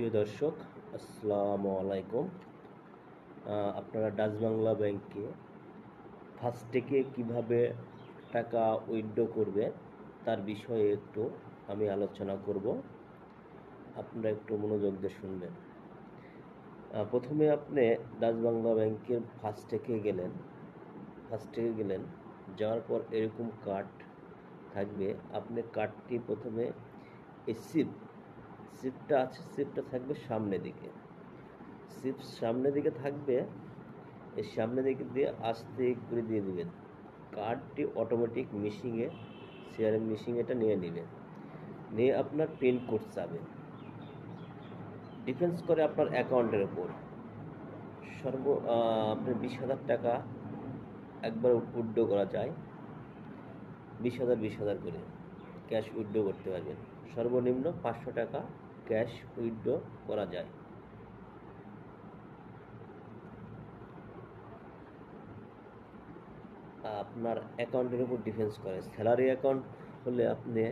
প্রিয় দর্শক, আসসালামু আলাইকুম। আপনারা ডাচ বাংলা ব্যাংকে ফাস্ট্যাগে কিভাবে টাকা উইথড্র করবে তার বিষয়ে একটু আমি আলোচনা করব। আপনারা একটু মনোযোগ দিয়ে শুনবেন। প্রথমে আপনি ডাচ বাংলা ব্যাংকের ফাস্ট্যাগে গেলেন, যাওয়ার পর এরকম কার্ড থাকবে। আপনি কার্ডটি প্রথমে এই সিপটা আছে, সিপটা থাকবে সামনের দিকে। সামনের দিকে থাকবে, এই সামনের দিকে দিয়ে আস্তে করে দিয়ে দিবেন। কার্ডটি অটোমেটিক সিআরএম মেশিন এটা নিয়ে নেবে, নিয়ে আপনার পিন কোড চাবে। ডিফেন্স করে আপনার অ্যাকাউন্টের উপর। আপনার 20,000 টাকা একবার উইথড্র করা যায়। 20,000 করে ক্যাশ উইথড্র করতে পারবেন। সর্বনিম্ন 500 টাকা ক্যাশ উইথড্র করা যায়। আপনার অ্যাকাউন্টের উপর ডিফেন্স করে। স্যালারি অ্যাকাউন্ট হলে আপনি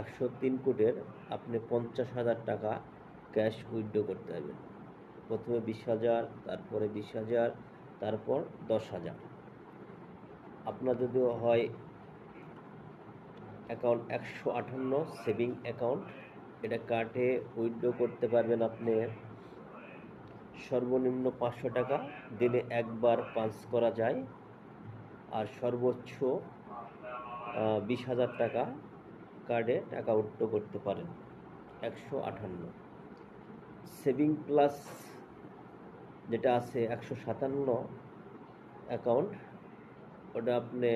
103 কোটের আপনি 50,000 টাকা ক্যাশ উইথড্র করতে পারবেন। প্রথমে 20,000, তারপরে 20,000, তারপর 10,000। আপনার যদি হয় অ্যাকাউন্ট 158 সেভিং অ্যাকাউন্ট, এটা কার্ডে উইথড্র করতে পারবেন আপনি সর্বনিম্ন 500 টাকা, দিনে একবার পাঞ্চ করা যায়। আর সর্বোচ্চ 20,000 টাকা কার্ডে টাকা উইথড্র করতে পারেন। 158 সেভিং প্লাস যেটা আছে 157 অ্যাকাউন্ট, ওটা আপনি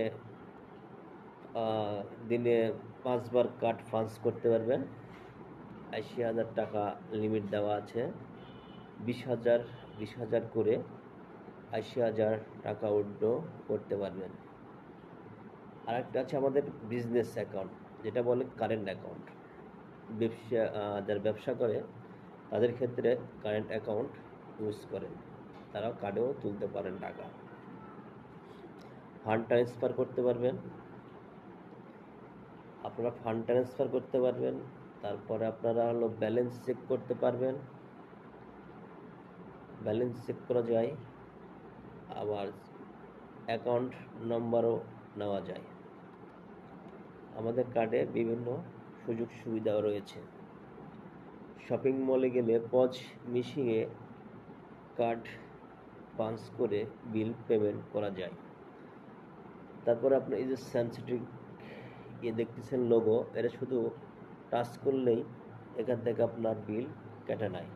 দিনে 5 বার কার্ড পাঞ্চ করতে পারবেন। 80,000 টাকা লিমিট দেওয়া আছে। 20,000 করে 80,000 টাকা উইথড্র করতে পারবেন। আরেকটা আছে আমাদের বিজনেস অ্যাকাউন্ট, যেটা বলে কারেন্ট অ্যাকাউন্ট। যারা ব্যবসা করে তাদের ক্ষেত্রে কারেন্ট অ্যাকাউন্ট ইউজ করেন, তারাও কার্ডেও তুলতে পারেন টাকা। ফান্ড ট্রান্সফার করতে পারবেন, তারপরে আপনারা ব্যালেন্স চেক করতে পারবেন। ব্যালেন্স চেক করা যায়, আবার অ্যাকাউন্ট নম্বরও নেওয়া যায়। আমাদের কার্ডে বিভিন্ন সুযোগ সুবিধাও রয়েছে। শপিং মলে গেলে পজ মেশিনে কার্ড পাঞ্চ করে বিল পেমেন্ট করা যায়। তারপরে আপনি এই যে সেন্সিটিভ দেখতেছেন লোগো, এটা শুধু টাচ করলেই এখান থেকে আপনার বিল কেটে নেয়।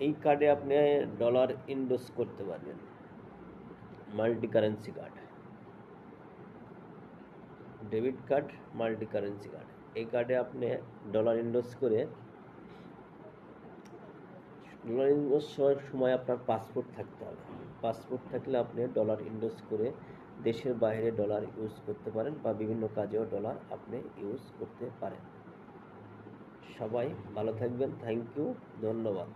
এই কার্ডে আপনি ডলার ইনভেস্ট করতে পারবেন। Multi currency card, debit card, multi currency card. এই কার্ডে আপনি ডলার ইনভেস্ট করার সময় আপনার পাসপোর্ট থাকতে হবে। পাসপোর্ট থাকলে আপনি ডলার ইনভেস্ট করে দেশের বাইরে ডলার ইউজ করতে পারেন, বা বিভিন্ন কাজেও ডলার আপনি ইউজ করতে পারেন। সবাই ভালো থাকবেন। থ্যাংক ইউ, ধন্যবাদ।